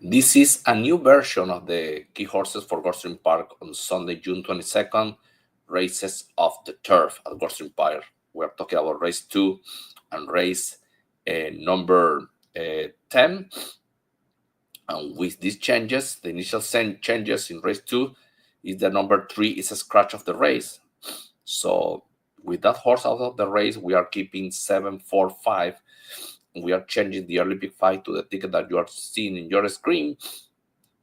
This is a new version of the key horses for Gulfstream Park on Sunday, June 22nd, races of the turf at Gulfstream Park. We're talking about race 2 and race number 10. And with these changes, the initial changes in race 2 is the number 3 is a scratch of the race. So with that horse out of the race, we are keeping 745. We are changing the early pick 5 to the ticket that you are seeing in your screen.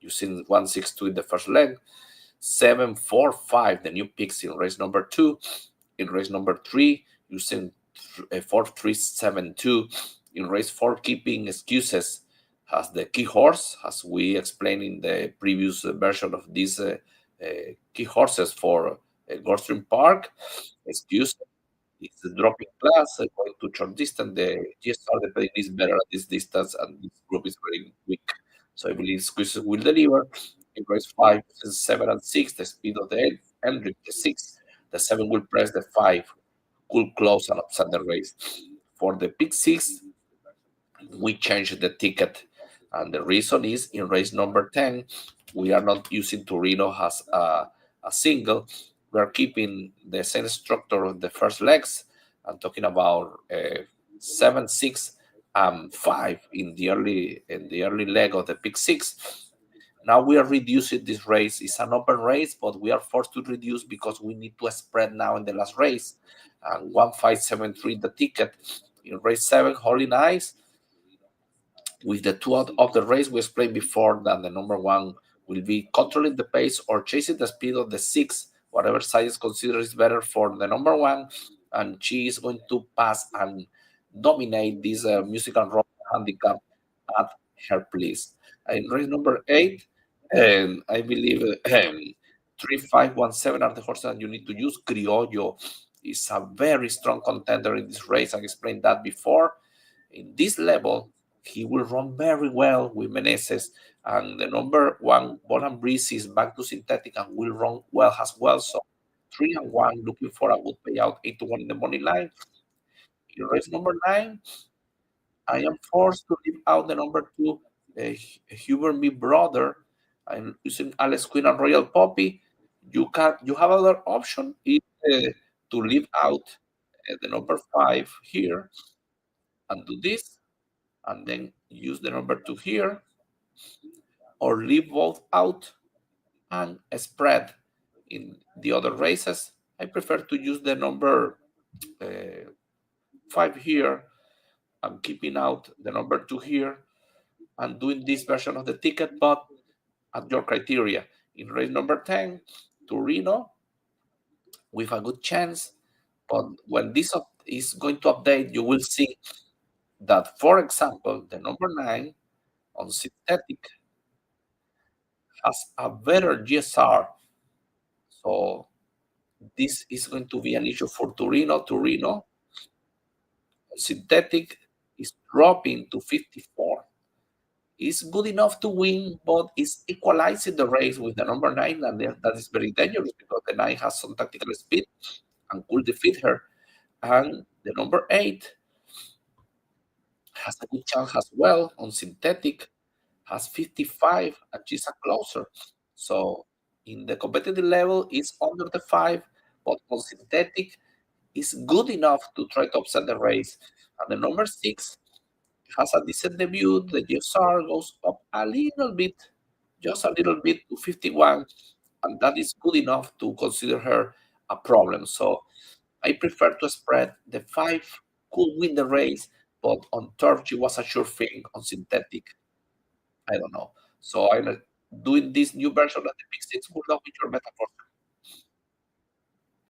You see 162 in the first leg, 745 the new picks in race number 2. In race number 3, using 4372. In race 4, keeping excuses as the key horse, as we explained in the previous version of these key horses for Gulfstream Park. Excuse it's dropping class, going to short distance. The GSR, the pedigree is better at this distance, and this group is very weak. So I believe Squeezes will deliver. In race 5, 7, and 6, the speed of the Hendrick, the 6. The 7 will press the 5, could close and upset the race. For the pick 6, we changed the ticket. And the reason is in race number 10, we are not using Torino as a single. We are keeping the same structure of the first legs. I'm talking about 7, 6, and 5 in the early leg of the pick 6. Now we are reducing this race. It's an open race, but we are forced to reduce because we need to spread now in the last race. And 1573 the ticket. In race 7, Holy Nice, with the 2 out of the race, we explained before that the number 1 will be controlling the pace or chasing the speed of the 6, whatever science considers better for the number 1, and she is going to pass and dominate this musical rock handicap at her place. In race number 8, and I believe 3517 are the horses that you need to use. Criollo is a very strong contender in this race. I explained that before. In this level, he will run very well with Meneses. And the number 1, Bolan Breeze, is back to synthetic and will run well as well. So 3 and 1, looking for a good payout, 8 to 1 in the money line. In race number 9, I am forced to leave out the number 2, Hubert Me Brother. I'm using Alex Queen and Royal Poppy. You have other option is to leave out the number 5 here and do this, and then use the number 2 here, or leave both out and spread in the other races. I prefer to use the number 5 here and keeping out the number 2 here and doing this version of the ticket, but at your criteria. In race number 10, Torino, with a good chance, but when this is going to update, you will see that, for example, the number 9 on synthetic has a better GSR. So this is going to be an issue for Torino. Torino synthetic is dropping to 54. It's good enough to win, but it's equalizing the race with the number 9, and that is very dangerous because the 9 has some tactical speed and could defeat her. And the number 8 has a good chance as well on synthetic, has 55, and she's a closer. So in the competitive level, it's under the 5, but on synthetic, is good enough to try to upset the race. And the number 6 has a decent debut. The GSR goes up a little bit, just a little bit to 51, and that is good enough to consider her a problem. So I prefer to spread. The 5 could win the race, but on turf, she was a sure thing. On synthetic, I don't know. So I'm doing this new version of the Big 6 would not be your metaphor.